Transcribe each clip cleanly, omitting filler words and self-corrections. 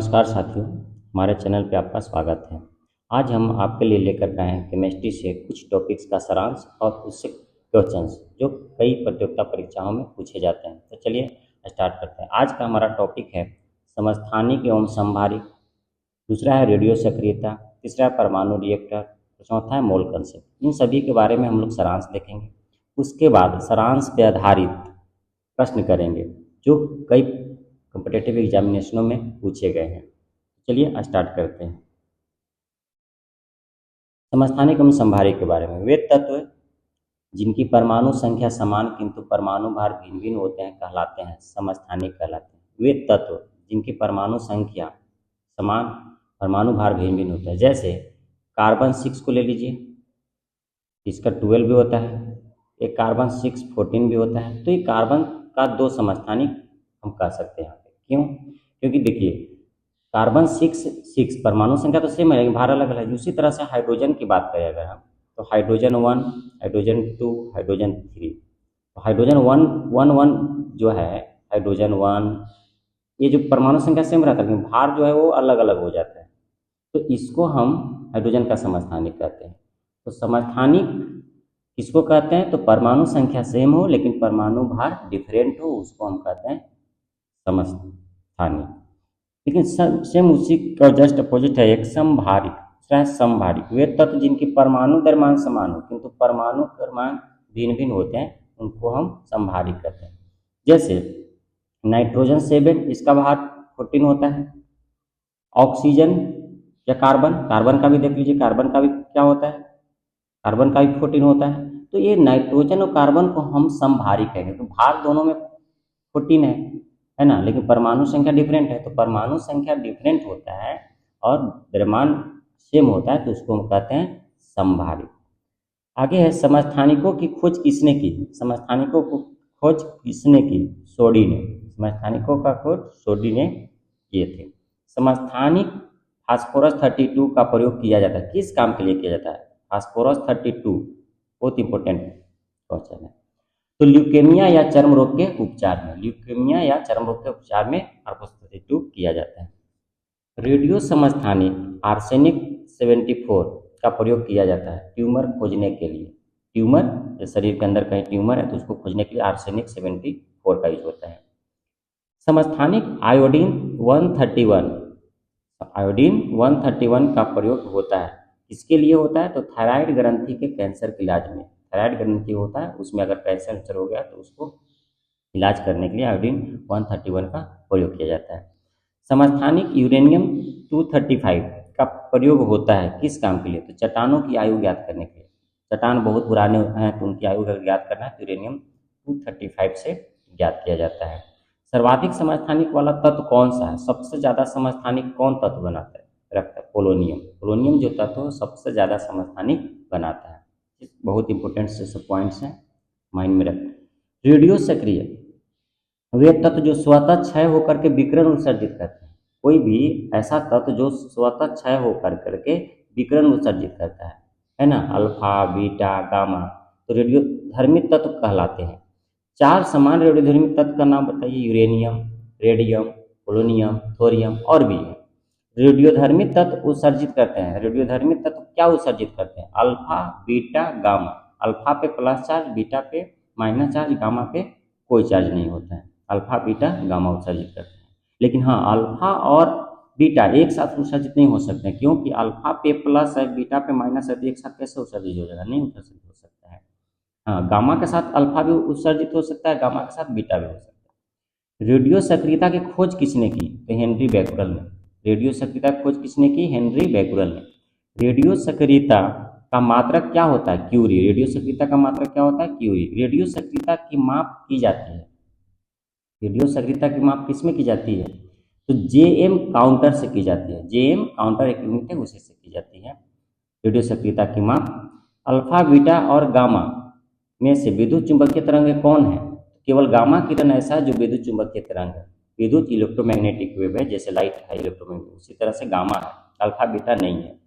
नमस्कार साथियों, हमारे चैनल पे आपका स्वागत है। आज हम आपके लिए लेकर आए हैं केमिस्ट्री से कुछ टॉपिक्स का सारांश और उससे क्वेश्चंस जो कई प्रतियोगिता परीक्षाओं में पूछे जाते हैं। तो चलिए स्टार्ट करते हैं। आज का हमारा टॉपिक है समस्थानिक एवं समभारिक, दूसरा है रेडियो सक्रियता, तीसरा है परमाणु रिएक्टर और चौथा है मोल कंसेप्ट। इन सभी के बारे में हम लोग सारांश देखेंगे। उसके बाद सारांश पे आधारित प्रश्न करेंगे जो कई कॉम्पिटिटिव एग्जामिनेशनों में पूछे गए हैं। चलिए स्टार्ट करते हैं। समस्थानिक एवं समभारिक के बारे में, वे तत्व जिनकी परमाणु संख्या समान किंतु परमाणु भार भिन्न भिन्न होते हैं कहलाते हैं समस्थानिक कहलाते हैं। वे तत्व जिनकी परमाणु संख्या समान परमाणु भार भिन्न भिन्न होता है, जैसे कार्बन 6 को ले लीजिए, इसका 12 भी होता है, एक कार्बन 6 14 भी होता है। तो ये कार्बन का दो समस्थानिक हम कह सकते हैं। क्यों? क्योंकि देखिए कार्बन 6 परमाणु संख्या तो सेम है लेकिन भार अलग अलग है। उसी तरह से हाइड्रोजन की बात करें अगर हम, तो हाइड्रोजन 1, हाइड्रोजन 2, हाइड्रोजन 3। तो हाइड्रोजन 1 जो है, हाइड्रोजन 1 ये जो परमाणु संख्या सेम रहता है लेकिन भार जो है वो अलग अलग हो जाता है। तो इसको हम हाइड्रोजन का समस्थानिक कहते हैं। तो समस्थानिक किसको कहते हैं? तो परमाणु संख्या सेम हो लेकिन परमाणु भार डिफरेंट हो, उसको हम कहते हैं समस्थानिक। लेकिन सेम उसी का जस्ट अपोजिट है एक समभारिक। दूसरा है समभारिक, वे तत्व जिनकी परमाणु द्रव्यमान समान हो किंतु परमाणु द्रव्यमान भिन्न भिन्न होते हैं, उनको हम समभारिक कहते हैं। जैसे नाइट्रोजन 7, इसका भार 14 होता है। ऑक्सीजन या कार्बन का भी देख लीजिए, कार्बन का भी क्या होता है, कार्बन का भी 14 होता है। तो ये नाइट्रोजन और कार्बन को हम समभारिक कहेंगे। तो भार दोनों में 14 है ना, लेकिन परमाणु संख्या डिफरेंट है। तो परमाणु संख्या डिफरेंट होता है और द्रव्यमान सेम होता है, तो उसको हम कहते हैं समभारिक। आगे है समस्थानिकों की खोज किसने की? समस्थानिकों को खोज किसने की? सोडी ने। समस्थानिकों का खोज सोडी ने किए थे। समस्थानिक फास्फोरस 32 का प्रयोग किया जाता है। किस काम के लिए किया जाता है? फास्फोरस 32 बहुत इंपॉर्टेंट क्वेश्चन है। तो ल्यूकेमिया या चर्म रोग के उपचार में, ल्यूकेमिया या चर्म रोग के उपचार में फास्फोरस 32 किया जाता है। रेडियो समस्थानिक आर्सेनिक 74 का प्रयोग किया जाता है ट्यूमर खोजने के लिए। ट्यूमर, शरीर के अंदर कहीं ट्यूमर है तो उसको खोजने के लिए आर्सेनिक 74 का यूज होता है। समस्थानिक आयोडीन 131, आयोडीन 131 का प्रयोग होता है। किसके लिए होता है? तो थायराइड ग्रंथि के कैंसर के इलाज में। थायराइड ग्रंथि होता है, उसमें अगर कैंसर हो गया तो उसको इलाज करने के लिए आयोडीन 131 का प्रयोग किया जाता है। समस्थानिक यूरेनियम 235 का प्रयोग होता है किस काम के लिए? तो चट्टानों की आयु ज्ञात करने के लिए। चट्टान बहुत पुराने हैं तो उनकी आयु अगर ज्ञात करना है तो यूरेनियम 235 से ज्ञात किया जाता है। सर्वाधिक समस्थानिक वाला तत्व कौन सा है? सबसे ज़्यादा समस्थानिक कौन तत्व बनाता है? रखता है पोलोनियम। पोलोनियम जो तत्व सबसे ज़्यादा समस्थानिक बनाता है। बहुत इंपॉर्टेंट से सब पॉइंट्स हैं, माइंड में रखें। रेडियो सक्रिय, वे तत्व जो स्वतः क्षय होकर के विकिरण उत्सर्जित करते हैं। कोई भी ऐसा तत्व जो स्वतः क्षय होकर करके विकिरण उत्सर्जित करता है ना, अल्फा बीटा गामा, तो रेडियोधर्मी तत्व कहलाते हैं। 4 समान रेडियोधर्मी तत्व का नाम बताइए। यूरेनियम, रेडियम, पोलोनियम, थोरियम और भी है। रेडियोधर्मी तत्व उत्सर्जित करते हैं। रेडियोधर्मी तत्व क्या उत्सर्जित करते हैं? Alpha beta gamma. अल्फा पे प्लस चार्ज, बीटा पे माइनस चार्ज, गामा पे कोई चार्ज नहीं होता है। अल्फा बीटा गामा उत्सर्जित करते हैं। लेकिन हाँ, अल्फा और बीटा एक साथ उत्सर्जित नहीं हो सकते हैं, क्योंकि अल्फा पे प्लस है बीटा पे माइनस है तो एक साथ कैसे उत्सर्जित हो जाएगा? नहीं उत्सर्जित हो सकता है। हाँ, गामा के साथ अल्फा भी उत्सर्जित हो सकता है, गामा के साथ बीटा भी हो सकता है। रेडियो सक्रियता की खोज किसने की? तो हेनरी बैकुरल ने। रेडियो सक्रियता की खोज किसने की? हेनरी बैकुरल ने। रेडियो सक्रियता का मात्रक क्या होता है? क्यूरी। रेडियो सक्रियता का मात्रक क्या होता है? क्यूरी। रेडियो सक्रियता की माप की जाती है। रेडियो सक्रियता की माप किसमें की जाती है? तो जेएम काउंटर से की जाती है। जेएम काउंटर एक यूनिट है, उसी से की जाती है रेडियो सक्रियता की माप। अल्फा बीटा और गामा में से विद्युत चुंबकीय तरंग कौन है? केवल गामा किरण ऐसा है जो विद्युत चुंबकीय तरंग है। विद्युत इलेक्ट्रोमैग्नेटिक वेव है, जैसे लाइट है इलेक्ट्रोमैग्नेटिक, उसी तरह से गामा है, अल्फा बीटा नहीं है।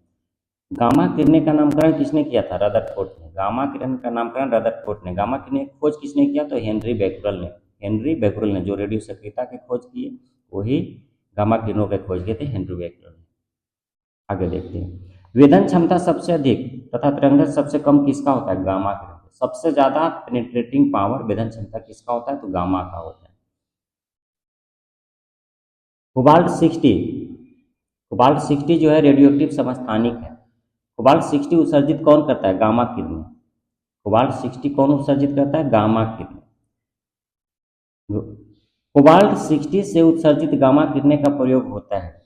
गामा किरण का नामकरण किसने किया था? रदरफोर्ड ने। गामा किरण का नामकरण रदरफोर्ड ने। गामा किरण की खोज किसने किया? तो हेनरी बैकुरल ने। हेनरी बैकुरल ने जो रेडियो सक्रियता की खोज की है वही गामा किरणों के खोज किए थे हेनरी बेकरेल ने। आगे देखते हैं, वेधन क्षमता सबसे अधिक तथा तरंगदैर्घ्य सबसे कम किसका होता है? गामा किरण। सबसे ज्यादा पेनिट्रेटिंग पावर वेधन क्षमता किसका होता है? तो गामा का होता है। कोबाल्ट 60, कोबाल्ट 60 जो है रेडियो एक्टिव समस्थानिक है। कोबाल्ट 60 उत्सर्जित कौन करता है? गामा किरण। कोबाल्ट 60 कौन उत्सर्जित करता है? गामा किरण। कोबाल्ट 60 से उत्सर्जित गामा किरणें का प्रयोग होता है।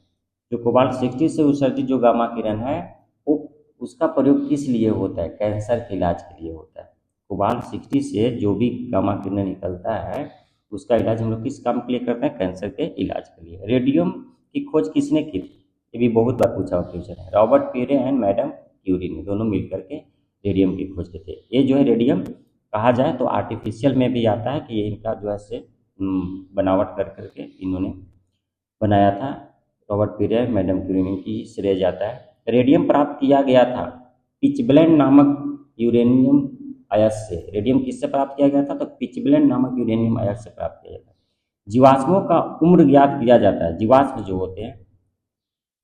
जो कोबाल्ट 60 से उत्सर्जित जो गामा किरण है वो उसका प्रयोग किस लिए होता है? कैंसर के इलाज के लिए होता है। कोबाल्ट 60 से जो भी गामा किरण निकलता है उसका इलाज हम लोग किस काम के लिए करते हैं? कैंसर के इलाज के लिए। रेडियम की खोज किसने की थी? ये भी बहुत बार पूछा हुआ क्वेश्चन है। रॉबर्ट पीरे एंड मैडम क्यूरी ने दोनों मिल करके रेडियम की खोज की थी। ये जो है रेडियम कहा जाए तो आर्टिफिशियल में भी आता है कि ये इनका जो है से बनावट कर करके इन्होंने बनाया था। रॉबर्ट पीरे मैडम क्यूरी ने की श्रेय जाता है। रेडियम प्राप्त किया गया था पिचब्लेंड नामक यूरेनियम अयस्क से। रेडियम किससे प्राप्त किया गया था? तो पिचब्लेंड नामक यूरेनियम अयस्क से प्राप्त किया गया था। जीवाश्मों का उम्र ज्ञात किया जाता है। जीवाश्म जो होते हैं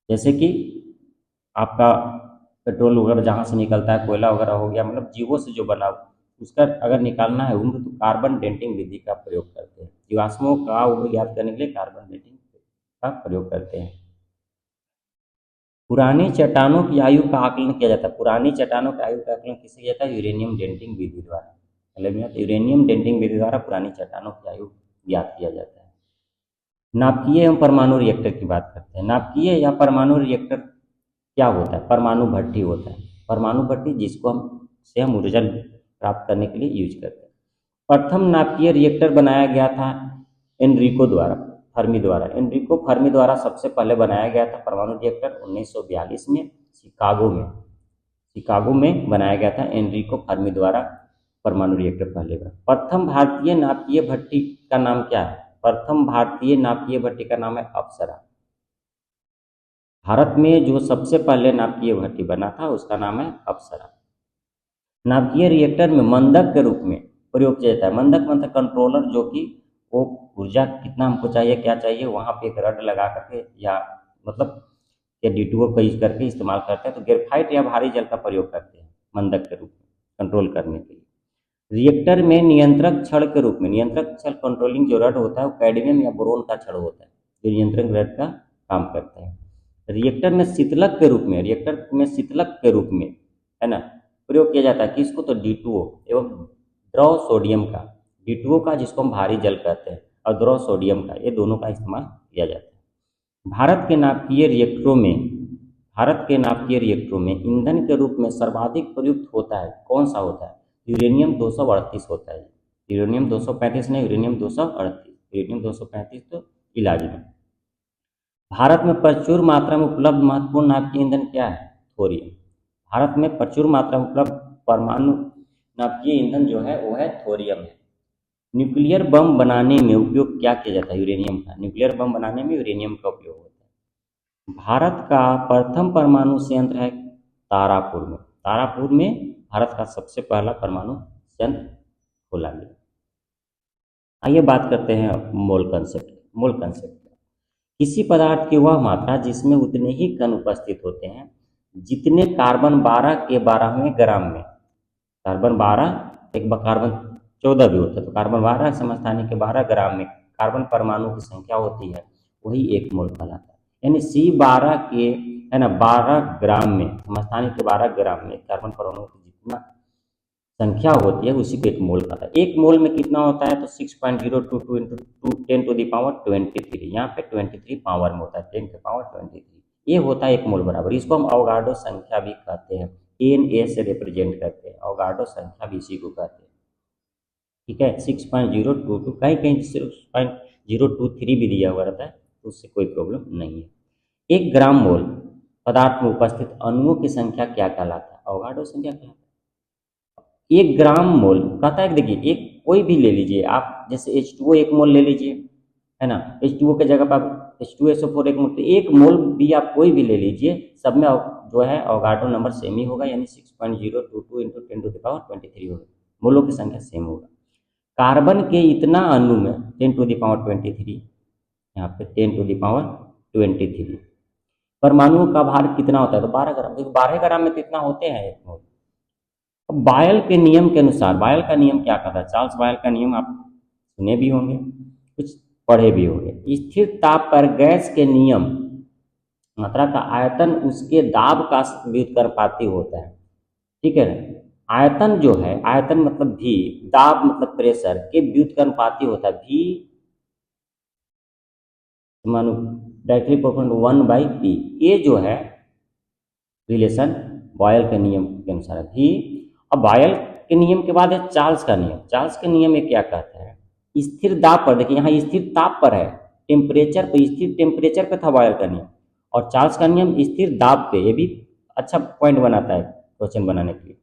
जैसे कि आपका पेट्रोल वगैरह जहाँ से निकलता है, कोयला वगैरह हो गया, मतलब जीवों से जो बना उसका अगर निकालना है उम्र तो कार्बन डेटिंग विधि का प्रयोग करते हैं। जीवाश्मों का उम्र ज्ञात करने के लिए कार्बन डेटिंग का प्रयोग करते हैं। पुरानी चट्टानों की आयु का आकलन किया जाता है। पुरानी चट्टानों की आयु का आकलन किससे किया जाता है? यूरेनियम डेटिंग विधि द्वारा। मतलब यूरेनियम डेटिंग विधि द्वारा पुरानी चट्टानों की आयु ज्ञात किया जाता है। नाभिकीय एवं परमाणु रिएक्टर की बात करते हैं। नाभिकीय या परमाणु रिएक्टर क्या होता है? परमाणु भट्ठी होता है। परमाणु भट्ठी जिसको हम ऊर्जा प्राप्त करने के लिए यूज करते हैं। प्रथम नाभिकीय रिएक्टर बनाया गया था एनरिको फर्मी द्वारा। एनरिको फर्मी द्वारा सबसे पहले बनाया गया था परमाणु रिएक्टर 1942 में शिकागो में बनाया गया था एनरिको फर्मी द्वारा परमाणु रिएक्टर पहले बार। प्रथम भारतीय नाभिकीय भट्ठी का नाम क्या है? प्रथम भारतीय नाभिकीय भट्ठी का नाम है अप्सरा। भारत में जो सबसे पहले नाभिकीय भट्ठी बना था उसका नाम है अप्सरा। नाभिकीय रिएक्टर में मंदक के रूप में प्रयोग किया जाता है। मंदक मतलब कंट्रोलर, जो कि वो ऊर्जा कितना हमको चाहिए, क्या चाहिए, वहाँ पे एक रड लगा करके या मतलब या D2O का यूज करके इस्तेमाल करते हैं। तो ग्रेफाइट या भारी जल का प्रयोग करते हैं मंदक के रूप में कंट्रोल करने के लिए। रिएक्टर में नियंत्रक छड़ के रूप में, नियंत्रक छड़ कंट्रोलिंग जो रड होता है वो कैडमियम या बोरोन का छड़ होता है जो नियंत्रण रड का काम करता है। रिएक्टर में शीतलक के रूप में है ना प्रयोग किया जाता है किसको? तो D2O एवं द्रव सोडियम का। D2O का जिसको हम भारी जल कहते हैं और द्रव सोडियम का, ये दोनों का इस्तेमाल किया जाता है। भारत के नाभिकीय रिएक्टरों में ईंधन के रूप में सर्वाधिक प्रयुक्त होता है कौन सा होता है? यूरेनियम 238 होता है। यूरेनियम 235 नहीं, यूरेनियम 238। यूरेनियम 235 तो इलाज में। भारत में प्रचुर मात्रा में उपलब्ध महत्वपूर्ण नाभिकीय ईंधन क्या है? थोरियम। भारत में प्रचुर मात्रा में उपलब्ध परमाणु नाभिकीय ईंधन जो है वो है थोरियम है। न्यूक्लियर बम बनाने में उपयोग क्या किया जाता है? यूरेनियम का। न्यूक्लियर बम बनाने में यूरेनियम का उपयोग होता है। भारत का प्रथम परमाणु संयंत्र है तारापुर में। तारापुर में भारत का सबसे पहला परमाणु संयंत्र खोला गया। आइए बात करते हैं मोल कंसेप्ट। किसी पदार्थ की वह मात्रा जिसमें उतने ही कण उपस्थित होते हैं जितने कार्बन 12 के 12वें ग्राम में। कार्बन 12 एक कार्बन 14 भी होता है, तो कार्बन 12 समस्थानिक के 12 ग्राम में कार्बन परमाणु की संख्या होती है, वही एक मोल कहलाता है। यानी C12 के है ना 12 ग्राम में, समस्थानिक के 12 ग्राम में कार्बन परमाणु की जितना संख्या होती है उसी को एक मोल कहता है। एक मोल में कितना होता है? तो 6.022 इंटू 10 टू द पावर 23। यहाँ पे 23 पावर में होता है, 10 के पावर 23 ये होता है एक मोल बराबर। इसको हम अवगाड्रो संख्या भी कहते हैं, Na से रिप्रेजेंट करते हैं। अवगाड्रो संख्या भी इसी को कहते हैं। ठीक है, 6.022 कहीं कहीं 6.023 भी दिया हुआ रहता है, तो उससे कोई प्रॉब्लम नहीं है। एक ग्राम मोल पदार्थ में उपस्थित अणुओं की संख्या क्या कहलाता है? अवगाड्रो संख्या कहलाता है। एक ग्राम मोल कहता है कि देखिए एक कोई भी ले लीजिए आप, जैसे H2O एक मोल ले लीजिए है ना, H2O के जगह पर आप H2SO4 एक मोल, तो एक मोल भी आप कोई भी ले लीजिए, सब में जो है अवगाड्रो नंबर सेम ही होगा, यानी 6.022 इंटू 10 टू द पावर 23 होगा। मोलों की संख्या सेम होगा। कार्बन के इतना अणु में 10 टू द पावर 23, यहाँ पे 10 टू द पावर 23। परमाणुओं का भार कितना होता है? तो 12 ग्राम, क्योंकि 12 ग्राम में कितना होते हैं एक मोल। अब बायल के नियम के अनुसार, बायल का नियम क्या कहता है? चार्ल्स बायल का नियम आप सुने भी होंगे, कुछ पढ़े भी होंगे। स्थिर ताप पर गैस के नियम, मात्रा का आयतन उसके दाब का व्युत्क्रमानुपाती होता है। ठीक है ना? आयतन जो है, आयतन मतलब भी, दाब मतलब प्रेशर के व्युत्क्रमानुपाती होता है। भी मानो डायरेक्टली प्रोपोर्शनल 1/p। ये जो है रिलेशन बॉयल के नियम के अनुसार भी। अब बॉयल के नियम के बाद है चार्ल्स का नियम। चार्ल्स के नियम में क्या कहता है? स्थिर दाब पर, देखिए यहाँ स्थिर ताप पर है, टेम्परेचर पर, स्थिर टेम्परेचर पे था बॉयल का नियम, और चार्ल्स का नियम स्थिर दाब पे। ये भी अच्छा पॉइंट बनाता है क्वेश्चन बनाने के लिए।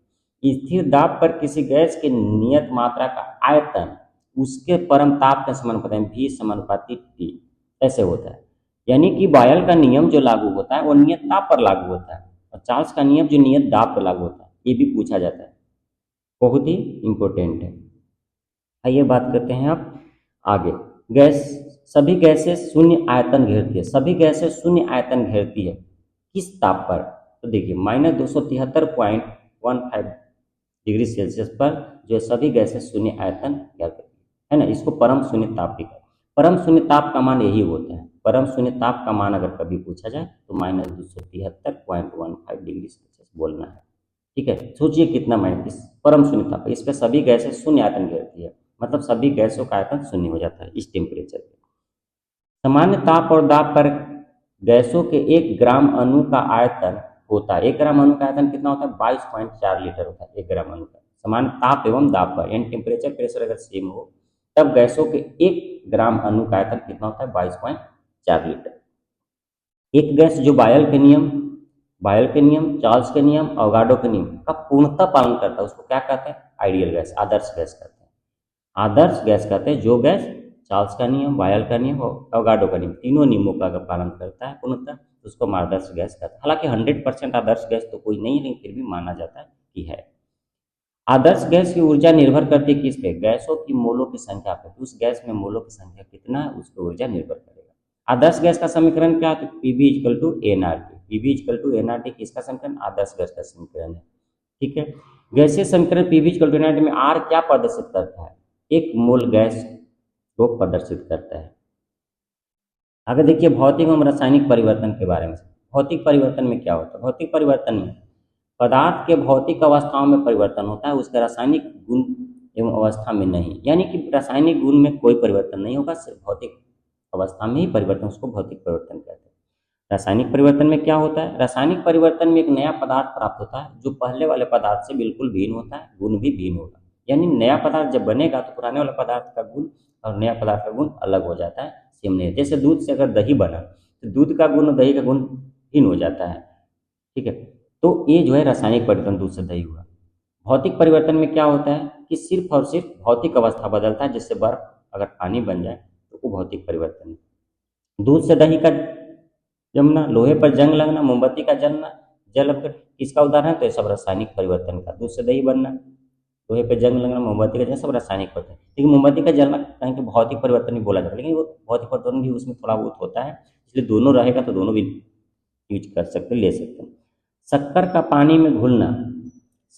स्थिर दाब पर किसी गैस के नियत मात्रा का आयतन उसके परम ताप के समानुपाती है, भी समानुपाती टी, ऐसे होता है। यानी कि बॉयल का नियम जो लागू होता है वो नियत ताप पर लागू होता है, और चार्ल्स का नियम जो नियत दाब पर लागू होता है। ये भी पूछा जाता है, बहुत ही इंपॉर्टेंट है। आइए बात करते हैं अब आगे। गैस, सभी गैसें शून्य आयतन घेरती है। सभी गैसें शून्य आयतन घेरती है किस ताप पर? तो देखिए -273.15 डिग्री सेल्सियस पर जो सभी गैसें शून्य आयतन घेरती है ना, इसको परम शून्य ताप भी कहते हैं। परम शून्य ताप का मान यही होता है। परम शून्य ताप का मान अगर कभी पूछा जाए तो -273.15 डिग्री सेल्सियस बोलना है। ठीक है, सोचिए कितना माइनस परम शून्य ताप, इस पर सभी गैसें शून्य आयतन घेरती है, मतलब सभी गैसों का आयतन शून्य हो जाता है इस टेम्परेचर पे। सामान्य ताप और दाब पर गैसों के 1 ग्राम अणु का आयतन होता है। 1 ग्राम अणु का आयतन कितना होता है? 22.4 लीटर होता है 1 ग्राम अणु का। सामान्य ताप एवं दाब पर, यानी टेम्परेचर प्रेशर अगर सेम हो तब गैसों के 1 ग्राम अणु का आयतन कितना होता है? 22.4 लीटर। एक गैस जो बायल के नियम, चार्ल्स के नियम, अवगाड्रो के नियम का पूर्णतः पालन करता है, उसको क्या कहते हैं? आइडियल गैस, आदर्श गैस कहते हैं। आदर्श गैस कहते हैं जो गैस चार्ल्स का नियम, बायल का नियम और अवगाड्रो का नियम, तीनों नियमों का अगर पालन करता है पूर्णतः, तो उसको हम आदर्श गैस कहते हैं। हालांकि 100% आदर्श गैस तो कोई नहीं है, लेकिन फिर भी माना जाता है कि है। आदर्श गैस की ऊर्जा निर्भर करती है किस पे? गैसों की मोलों की संख्या पे। उस गैस में मोलों की संख्या कितना है उस पर ऊर्जा निर्भर करेगा। आदर्श गैस का समीकरण क्या है? PV equal to NRT. PV equal to NRT किसका समीकरण? आदर्श गैस का समीकरण है। ठीक है, गैसीय समीकरण पीबी इक्वल टू एनआरटी में आर क्या प्रदर्शित करता है? 1 मोल गैस को प्रदर्शित करता है। आगे देखिए भौतिक एवं रासायनिक परिवर्तन के बारे में। भौतिक परिवर्तन में क्या होता है? भौतिक परिवर्तन में पदार्थ के भौतिक अवस्थाओं में परिवर्तन होता है, उसके रासायनिक गुण एवं अवस्था में नहीं। यानी कि रासायनिक गुण में कोई परिवर्तन नहीं होगा, सिर्फ भौतिक अवस्था में ही परिवर्तन, उसको भौतिक परिवर्तन कहते हैं। रासायनिक परिवर्तन में क्या होता है? रासायनिक परिवर्तन में एक नया पदार्थ प्राप्त होता है जो पहले वाले पदार्थ से बिल्कुल भिन्न होता है, गुण भी भिन्न होगा। यानी नया पदार्थ जब बनेगा तो पुराने वाले पदार्थ का गुण और नया पदार्थ का गुण अलग हो जाता है, सेम नहीं। जैसे दूध से अगर दही बना तो दूध का गुण और दही का गुण भिन्न हो जाता है। ठीक है, तो ये जो है रासायनिक परिवर्तन दूध से दही हुआ। भौतिक परिवर्तन में क्या होता है कि सिर्फ और सिर्फ भौतिक अवस्था बदलता है, जिससे बर्फ अगर पानी बन जाए तो वो भौतिक परिवर्तन है। दूध से दही का जमना, लोहे पर जंग लगना, मोमबत्ती का जलना, जल अपघटन किसका उदाहरण है? तो ये सब रासायनिक परिवर्तन का। दूध से दही बनना, लोहे पर जंग लगना, मोमबत्ती का जलना, सब रासायनिक परिवर्तन। लेकिन मोमबत्ती का जलना कहीं के भौतिक परिवर्तन भी बोला जाता है, लेकिन वो भौतिक परिवर्तन भी उसमें थोड़ा बहुत होता है, इसलिए दोनों रहेगा तो दोनों भी यूज कर सकते, ले सकते हैं। शक्कर का पानी में घुलना,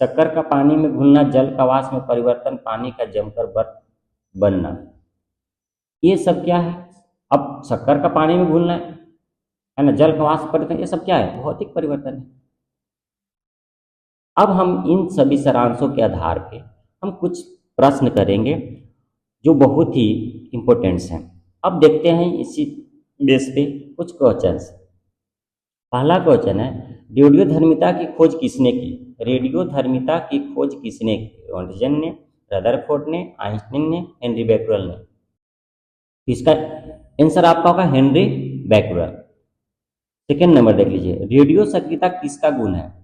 शक्कर का पानी में घुलना, जल का वाष्प में परिवर्तन, पानी का जमकर बर्फ बनना, ये सब क्या है? अब शक्कर का पानी में घुलना है ना, जल का वाष्प परिवर्तन, ये सब क्या है? भौतिक परिवर्तन है। अब हम इन सभी सारांशों के आधार पे हम कुछ प्रश्न करेंगे जो बहुत ही इंपॉर्टेंट्स हैं। अब देखते हैं इसी बेस पे कुछ क्वेश्चंस। पहला क्वेश्चन है, रेडियोधर्मिता की खोज किसने की? रेडियोधर्मिता की खोज किसने की? रोंटगेन ने, रदरफोर्ड ने, आइंस्टीन ने, हेनरी बैक्यूरेल ने। इसका आंसर आपका होगा हेनरी बैक्यूरेल। सेकेंड नंबर देख लीजिए, रेडियो सक्रियता किसका गुण है?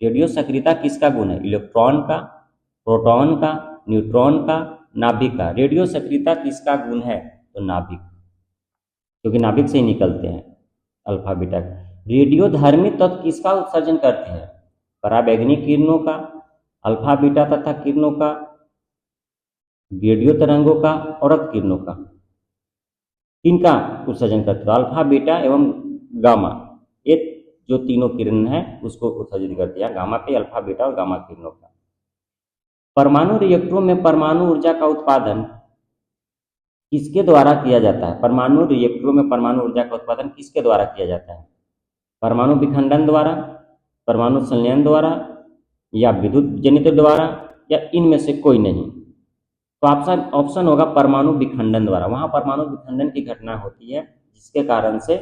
रेडियो सक्रियता किसका गुण है? इलेक्ट्रॉन का, प्रोटॉन का, न्यूट्रॉन का, नाभिक का। रेडियो सक्रियता किसका गुण है? तो नाभिक, क्योंकि नाभिक से ही निकलते हैं अल्फा बीटा। रेडियोधर्मी तत्व किसका उत्सर्जन करते हैं? पराबैंगनी किरणों का, अल्फा बीटा तथा किरणों का, रेडियो तरंगों का और किरणों का। किनका उत्सर्जन करते हैं? अल्फा बीटा एवं गामा, ये जो तीनों किरण है उसको उत्सर्जित करती है, गामा पे अल्फा बीटा और गामा किरणों का। परमाणु रिएक्टरों में परमाणु ऊर्जा का उत्पादन किसके द्वारा किया जाता है? परमाणु रिएक्टरों में परमाणु ऊर्जा का उत्पादन किसके द्वारा किया जाता है? परमाणु विखंडन द्वारा, परमाणु संलयन द्वारा, या विद्युत जनित द्वारा, या इनमें से कोई नहीं। तो ऑप्शन ऑप्शन होगा परमाणु विखंडन द्वारा। वहां परमाणु विखंडन की घटना होती है जिसके कारण से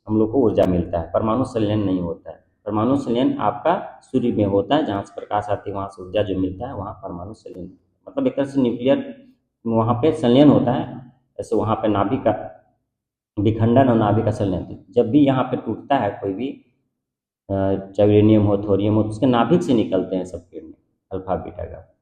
हम लोग को ऊर्जा मिलता है, परमाणु संलयन नहीं होता है। परमाणु संलयन आपका सूर्य में होता है, जहाँ से प्रकाश आती है वहाँ से ऊर्जा जो मिलता है, वहाँ परमाणु संलयन मतलब एक तरह से न्यूक्लियर वहाँ पे संलयन होता है। जैसे वहाँ पे नाभिक का विखंडन और नाभिक का संलयन, जब भी यहाँ पे टूटता है कोई भी चाहे यूरेनियम हो, थोरियम हो, तो उसके नाभिक से निकलते हैं सब किरणें अल्फा बीटा का।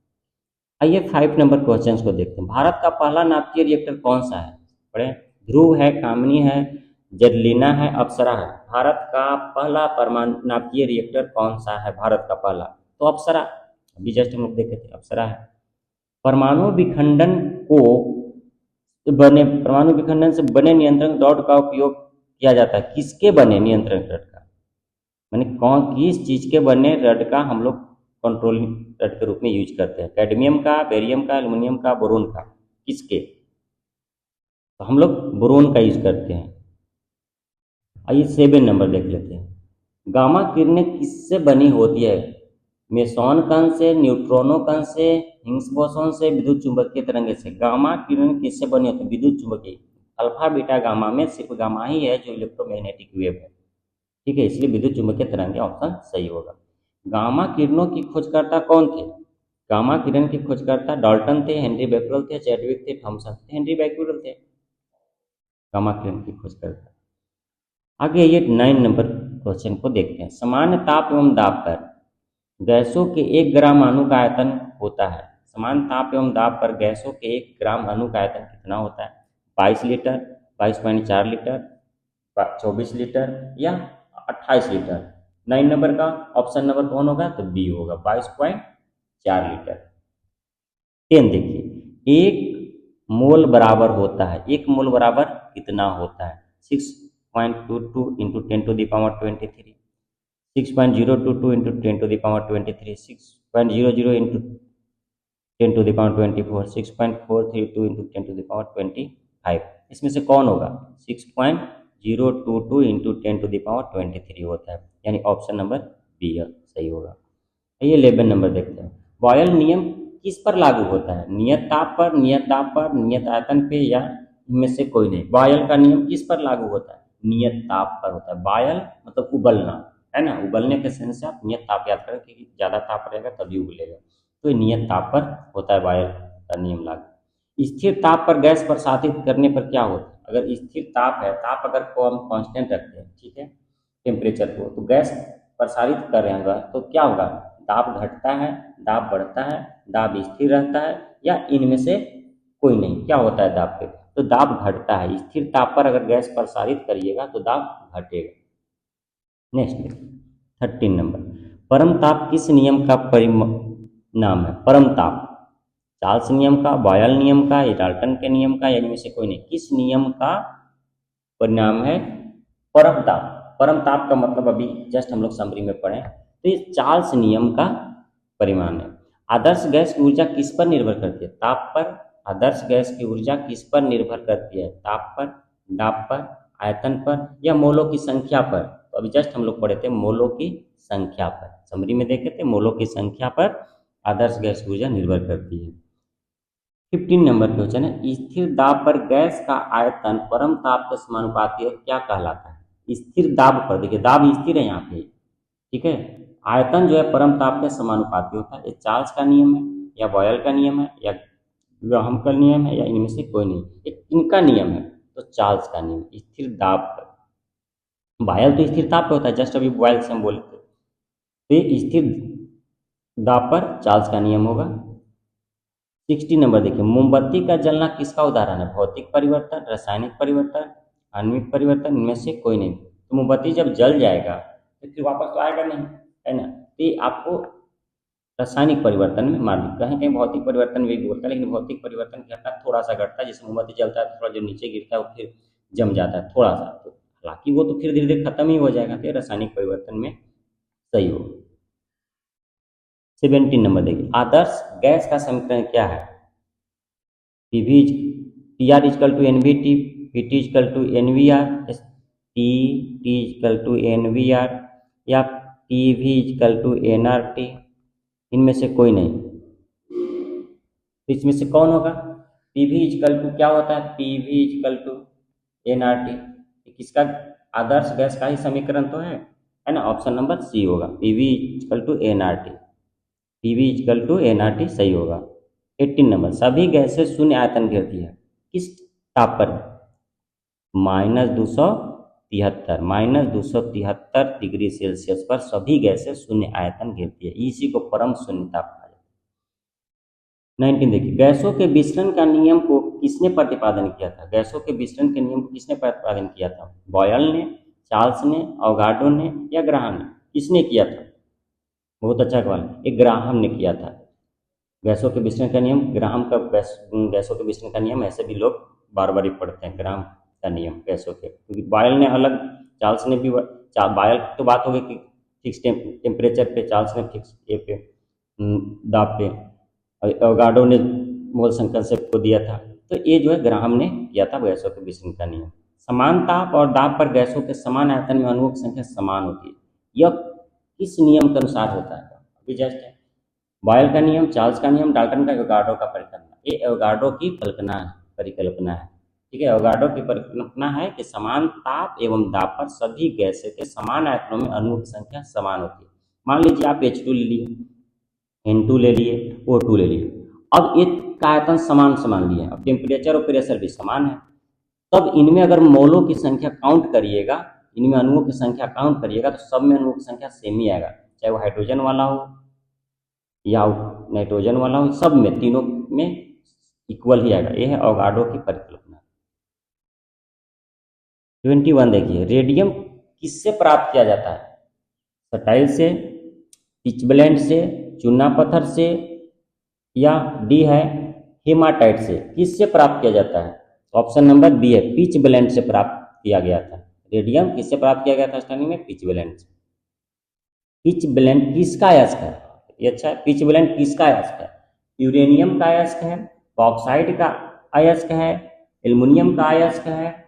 आइए 5 नंबर क्वेश्चन को देखते हैं। भारत का पहला नाभिकीय रिएक्टर कौन सा है? पढ़े, ध्रुव है, कामिनी है, जेवलिना है, अप्सरा है। भारत का पहला परमाणु नाभिकीय रिएक्टर कौन सा है? भारत का पहला तो अप्सरा, अभी जस्ट हम लोग देखे थे, अप्सरा है। परमाणु विखंडन से बने नियंत्रण रॉड का उपयोग किया जाता है। किसके बने नियंत्रण रॉड का? माने कौन किस चीज के बने रड का हम लोग कंट्रोलिंग रड के रूप में यूज करते हैं? कैडमियम का, बेरियम का, एल्युमिनियम का, बोरोन का, किसके? तो हम लोग बोरोन का यूज करते हैं। आइए 7 नंबर देख लेते हैं। गामा किरणें किससे बनी होती है? मेसॉन कण से, न्यूट्रॉनो कण से, हिग्स बोसॉन से, विद्युत चुंबकीय तरंगे से। गामा किरण किससे बनी होती है? विद्युत चुंबकीय। अल्फा बीटा गामा में सिर्फ गामा ही है जो इलेक्ट्रोमैग्नेटिक वेव है, ठीक है, इसलिए विद्युत चुंबकीय तरंगे ऑप्शन सही होगा। गामा किरणों की खोजकर्ता कौन थे? गामा किरण के खोजकर्ता डाल्टन थे, हेनरी बैक्यूरेल थे, चैडविक थे, थॉमसन थे। हेनरी बैक्यूरेल थे गामा किरण की खोजकर्ता। आगे ये 9 नंबर क्वेश्चन को देखते हैं। सामान्य ताप एवं दाब पर गैसों के 1 ग्राम अणु का आयतन होता है। समान ताप एवं दाब पर गैसों के 1 ग्राम अणु का आयतन कितना होता है? 22 लीटर, 22.4 लीटर, 24 लीटर या 28 लीटर। 9 नंबर का ऑप्शन नंबर कौन होगा? तो बी होगा, 22.4 लीटर। 10 देखिए, 1 मोल बराबर होता है, 1 मोल बराबर कितना होता है? 6.22 इंटू 10⁻23, 6.022 इंटू 10⁻23, 6.00 इंटू 10⁻24, 6.432 इंटू 10⁻25। इसमें से कौन होगा? 6.022 इंटू 10⁻23 होता है, यानी ऑप्शन नंबर बी सही होगा। ये 11 नंबर देखते हैं। बॉयल नियम किस पर लागू होता है? नियत ताप पर, नियत दाब पर, नियत आयतन पे, या इनमें से कोई नहीं। बॉयल का नियम किस पर लागू होता है? नियत ताप पर होता है। बॉयल मतलब उबलना, है ना, उबलने के सेंस से आप नियत ताप याद करें कि ज़्यादा ताप रहेगा तभी उबलेगा, तो ये नियत ताप पर होता है बॉयल का नियम लागू। स्थिर ताप पर गैस प्रसारित करने पर क्या होता है? अगर स्थिर ताप है, ताप अगर को हम कांस्टेंट रखते हैं, ठीक है, टेम्परेचर को, तो गैस प्रसारित कर रहे होगा तो क्या होगा? दाब घटता है, दाब बढ़ता है, दाब स्थिर रहता है, या इनमें से कोई नहीं। क्या होता है दाब पे? तो दाब घटता है। स्थिर ताप पर अगर गैस प्रसारित करिएगा तो दाब घटेगा। नेक्स्ट 13 नंबर, परम ताप किस नियम का परिणाम है? परम ताप चार्ल्स नियम का, बॉयल नियम का, या डाल्टन के नियम का, या इनमें से कोई नहीं। किस नियम का परिणाम है? परम ताप। परम ताप का मतलब अभी जस्ट हम लोग समरी में पढ़े, तो ये चार्ल्स नियम का परिणाम है। आदर्श गैस की ऊर्जा किस पर निर्भर करती है? ताप पर। आदर्श गैस की ऊर्जा किस पर निर्भर करती है? ताप पर, दाब पर, आयतन पर, या मोलों की संख्या पर? तो अभी जस्ट हम लोग पढ़े थे मोलों की संख्या पर, समरी में देखे थे, मोलों की संख्या पर आदर्श गैस की ऊर्जा निर्भर करती है। 15 नंबर क्वेश्चन है, स्थिर दाब पर गैस का आयतन परम ताप के समानुपाती क्या कहलाता है? स्थिर दाब पर, देखिए दाब स्थिर है यहाँ पे, ठीक है, आयतन जो है परम ताप के समानुपाती होता है। ये चार्ल्स का नियम है, या बॉयल का नियम है, या ग्राहम का नियम है, या इनमें से कोई नहीं। एक इनका नियम है, तो चार्ल्स का नियम। स्थिर दाब पर, बॉयल तो स्थिर ताप पे होता है, जस्ट अभी बॉयल से हम बोले थे, तो ये स्थिर दाब पर चार्ल्स का नियम होगा। 60 नंबर देखिए, मोमबत्ती का जलना किसका उदाहरण है? भौतिक परिवर्तन, रासायनिक परिवर्तन, आणविक परिवर्तन, इनमें से कोई नहीं। तो मोमबत्ती जब जल जाएगा तो फिर वापस तो आएगा नहीं, है ना, तो ये आपको रासायनिक परिवर्तन में मान ली। कहीं कहीं भौतिक परिवर्तन भी बोलता है, लेकिन भौतिक परिवर्तन घटना थोड़ा सा घटता है, जैसे मोमबत्ती जलता है तो थोड़ा जो नीचे गिरता है वो फिर जम जाता है थोड़ा सा, तो हालांकि वो तो फिर धीरे धीरे खत्म ही हो जाएगा, तो ये रासायनिक परिवर्तन में सही हो। 17 नंबर देखिए, आदर्श गैस का समीकरण क्या है? PV T R is equal to N V T, P T is equal to N V R, T T is equal to N V R, या P V is equal to N R T. इनमें से कोई नहीं, तो इसमें से कौन होगा? पी वी इजकल टू क्या होता है? P V is equal to N R T. किसका? आदर्श गैस का ही समीकरण तो है ना। ऑप्शन नंबर सी होगा, P V is equal to N R T. P V is equal to N R T सही होगा। 18 नंबर, सभी गैसें शून्य आयतन घेरती है, किस ताप पर? -273 डिग्री सेल्सियस पर सभी गैसें शून्य आयतन घेरती है, इसी को परम शून्य ताप कहा जाता है। 19 देखिए, गैसों के विसरण का नियम को किसने प्रतिपादन किया था? गैसों के विसरण के नियम को किसने प्रतिपादन किया था? बॉयल ने, चार्ल्स ने, अवगाड्रो ने, या ग्राहम ने? किसने किया था? बहुत अच्छा सवाल, एक ग्राहम ने किया था। गैसों के विसरण का नियम, ग्राहम का गैसों के विसरण का नियम, ऐसे भी लोग बार बार ही पढ़ते हैं ग्राहम का नियम गैसों के, क्योंकि बॉयल ने अलग, चार्ल्स ने भी, बॉयल तो बात हो गई कि फिक्स टेम्परेचर पे, चार्ल्स ने फिक्स ये पे दाब पे, अवगाड्रो ने मोल संकल्प को दिया था। तो ये जो है ग्राहम ने किया था गैसों के विसरण का नियम। समान ताप और दाब पर गैसों के समान आयतन में अणुओं की संख्या समान होती है, यह किस नियम के अनुसार होता है? अभी जस्ट है, बॉयल का नियम, चार्ल्स का नियम, डाल्टन का, एवोगाड्रो का परिकल्पना। ये एवोगाड्रो की परिकल्पना है। ठीक है, एवोगाड्रो की परिकल्पना है कि समान ताप एवं दाब पर सभी गैसें के समान आयतनों में अणुओं की संख्या समान होती है। मान लीजिए आप H2 ले लिए, N2 ले लिए, O2 ले लिए, अब एक का आयतन समान समान लिए, अब टेम्परेचर और प्रेशर भी समान है, तब इनमें अगर मोलों की संख्या काउंट करिएगा, इनमें अणुओं की संख्या काउंट करिएगा, तो सब में अणुओं की संख्या सेम ही आएगा, चाहे वो हाइड्रोजन वाला हो या नाइट्रोजन वाला हो, सब में, तीनों में इक्वल ही आएगा। यह है अवोगाड्रो की परिकल्पना। 21 देखिए, रेडियम किससे प्राप्त किया जाता है? सटाइल से, पिचब्लेंड से, चूना पत्थर से, या डी है हेमाटाइट से? किससे प्राप्त किया जाता है? ऑप्शन नंबर बी है, पिचब्लेंड से प्राप्त किया गया था। रेडियम किससे प्राप्त किया गया था स्टार्टिंग में? पिचब्लेंड से। पिचब्लेंड किसका अयस्क है? ये अच्छा है, पिचब्लेंड किसका अयस्क है? यूरेनियम का अयस्क है, बॉक्साइट का अयस्क है, एल्युमिनियम का अयस्क है,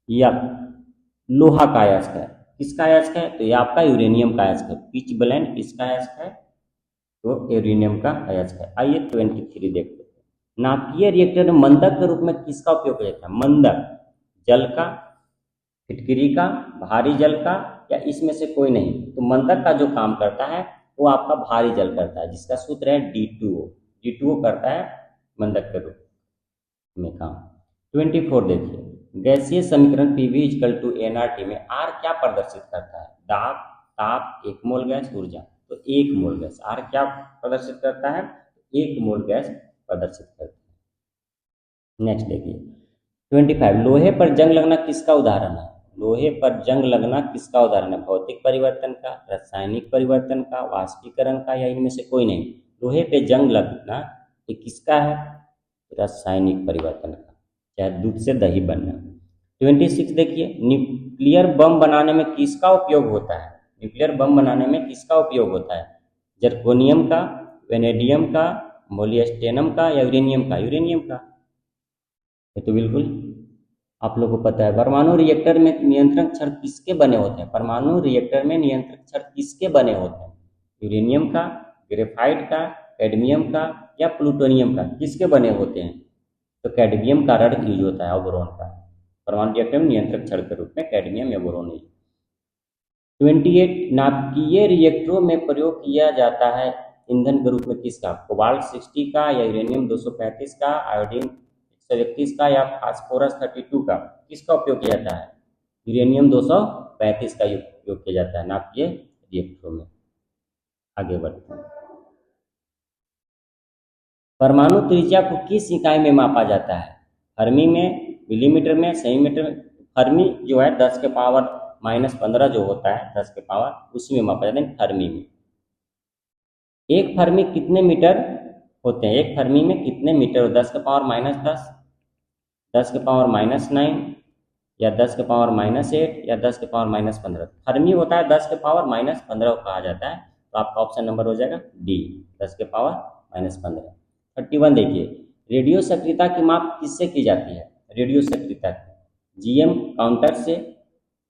या लोहा का अयस्क है? किसका अयस्क है? तो ये आपका यूरेनियम का अयस्क है। पिचब्लेंड किसका अयस्क है? तो यूरेनियम का अयस्क है। आइए 23 देखते हैं, नाभिकीय रिएक्टर में मंदक के रूप में किसका उपयोग किया जाता है? मंदक जल का, फिटकरी का, भारी जल का, या इसमें से कोई नहीं? तो मंदक का जो काम करता है वो आपका भारी जल करता है, जिसका सूत्र है D2O। D2O करता है मंदक के रूप में काम। 24 देखिए, गैसीय समीकरण पीवी इजकल टू एनआरटी में आर क्या प्रदर्शित करता है? दाब, ताप, एक मोल गैस, ऊर्जा। तो एक मोल गैस, आर क्या प्रदर्शित करता है? एक मोल गैस प्रदर्शित करता है। नेक्स्ट देखिए 25, लोहे पर जंग लगना किसका उदाहरण है? लोहे पर जंग लगना किसका उदाहरण है? भौतिक परिवर्तन का, रासायनिक परिवर्तन का, वाष्पीकरण का, या इनमें से कोई नहीं? लोहे पे जंग लगना ये किसका है? रासायनिक परिवर्तन का, चाहे दूध से दही बनना। 26 देखिए, न्यूक्लियर बम बनाने में किसका उपयोग होता है? न्यूक्लियर बम बनाने में किसका उपयोग होता है? जर्कोनियम का, वेनेडियम का, मोलिब्डेनम का, या यूरेनियम का? यूरेनियम का। ये तो बिल्कुल आप लोगों को पता है। परमाणु रिएक्टर में नियंत्रण क्षण किसके बने होते हैं? परमाणु रिएक्टर में नियंत्रण क्षण किसके बने होते हैं? यूरेनियम का, ग्रेफाइट का, कैडमियम का, या प्लूटोनियम का? किसके बने होते हैं? तो कैडमियम का रड यूज होता है, और बोरोन का। परमाणु रिएक्टर में नियंत्रक क्षण के रूप में कैडमियम या बोरोन यूज। 28, नाभिकीय रिएक्टरों में प्रयोग किया जाता है ईंधन के रूप में किसका? कोबाल्ट 60 का, या यूरेनियम 235 का, आयोडीन 131 का, या फास्फोरस 32 का? किसका उपयोग किया जाता है? यूरेनियम 235 का उपयोग किया जाता है नाभिकीय रिएक्टरों में। आगे बढ़ते हैं, परमाणु त्रिज्या को किस इकाई में मापा जाता है? फर्मी में, मिलीमीटर में, सेंटीमीटर में? फर्मी जो है 10⁻⁻15 जो होता है 10 के पावर, उसी में मापा जाता है, फर्मी में। एक फर्मी कितने मीटर होते हैं? एक फर्मी में कितने मीटर? 10⁻⁻10, 10⁻⁻9, या 10 के पावर -8 या 10 के पावर -15। फर्मी होता है 10 के पावर -15 को कहा जाता है, तो आपका ऑप्शन नंबर हो जाएगा डी, 10 के पावर -15। 31 देखिए, रेडियो सक्रियता की माप किससे की जाती है? रेडियो सक्रियता जीएम काउंटर से,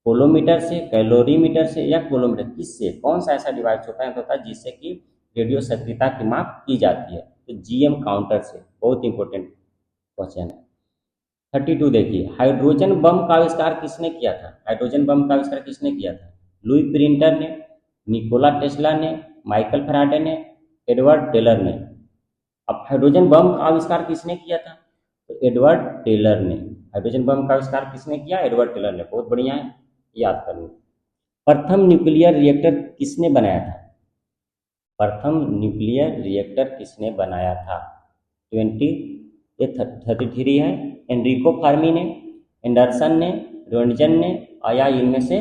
कोलोमीटर से, कैलोरीमीटर से या कोलोमीटर, किससे? कौन सा ऐसा डिवाइस होता है जिससे कि रेडियो सक्रियता की माप की जाती है? तो जीएम काउंटर से। बहुत इंपॉर्टेंट क्वेश्चन है। 32 देखिए, हाइड्रोजन बम का आविष्कार किसने किया था? हाइड्रोजन बम का आविष्कार किसने किया था? लुई प्रिंटर ने, निकोला टेस्ला ने, माइकल फैराडे ने, एडवर्ड टेलर ने। अब हाइड्रोजन बम का आविष्कार किसने किया था? तो एडवर्ड टेलर ने। हाइड्रोजन बम का आविष्कार किसने किया? एडवर्ड टेलर ने। बहुत बढ़िया है, याद कर लो। प्रथम न्यूक्लियर रिएक्टर किसने बनाया था? प्रथम न्यूक्लियर रिएक्टर किसने बनाया था? 33 है। एनरिको फर्मी ने, एंडरसन ने, रोन्टजन ने, या इनमें से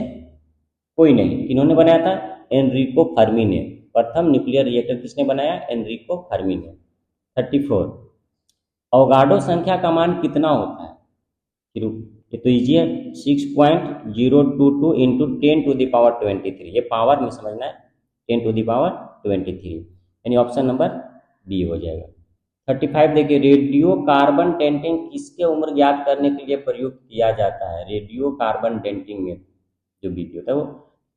कोई नहीं। किन्होंने बनाया था? एनरिको फर्मी ने। प्रथम न्यूक्लियर रिएक्टर किसने बनाया? एनरिको फर्मी ने। 34, अवगाड्रो संख्या का मान कितना होता है? ये तो इजी है, 6.022 इंटू 10⁻23। ये पावर में समझना है, 10⁻23, यानी ऑप्शन नंबर बी हो जाएगा। 35 देखिए, रेडियो कार्बन डेटिंग किसके उम्र ज्ञात करने के लिए प्रयोग किया जाता है? रेडियो कार्बन डेटिंग में जो विधि होता है वो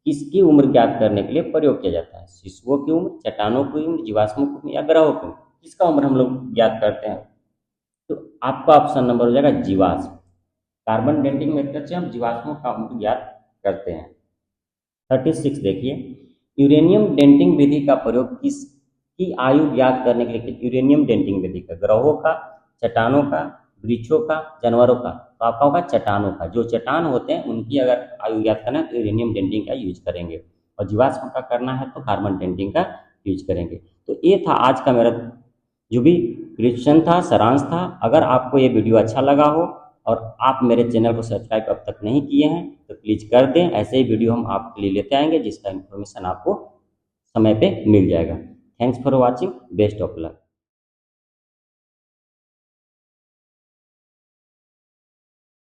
किसकी उम्र ज्ञात करने के लिए प्रयोग किया जाता है? शिशुओं की उम्र, चट्टानों की उम्र, जीवाश्मों की उम्र या ग्रहों की उम्र? किसका उम्र हम लोग ज्ञात करते हैं? तो आपका ऑप्शन नंबर हो जाएगा जीवाश्म। कार्बन डेटिंग मेथड से हम जीवाश्मों का उम्र ज्ञात करते हैं। 36 देखिए, यूरेनियम डेटिंग विधि का प्रयोग किसकी आयु ज्ञात करने के लिए? यूरेनियम डेटिंग विधि का ग्रहों का, चट्टानों का, वृक्षों का, जानवरों का? तो आपका होगा चट्टानों का। जो चट्टान होते हैं उनकी अगर आयु ज्ञात करना है तो यूरेनियम डेटिंग का यूज करेंगे, और जीवाश्म का करना है तो कार्बन डेटिंग का यूज करेंगे। तो ये था आज का मेरा जो भी क्वेश्चन था, सारांश था। अगर आपको ये वीडियो अच्छा लगा हो और आप मेरे चैनल को सब्सक्राइब अब तक नहीं किए हैं तो प्लीज़ कर दें। ऐसे ही वीडियो हम आपके लिए लेते आएंगे जिसका इन्फॉर्मेशन आपको समय पे मिल जाएगा। Thanks for watching, best of luck.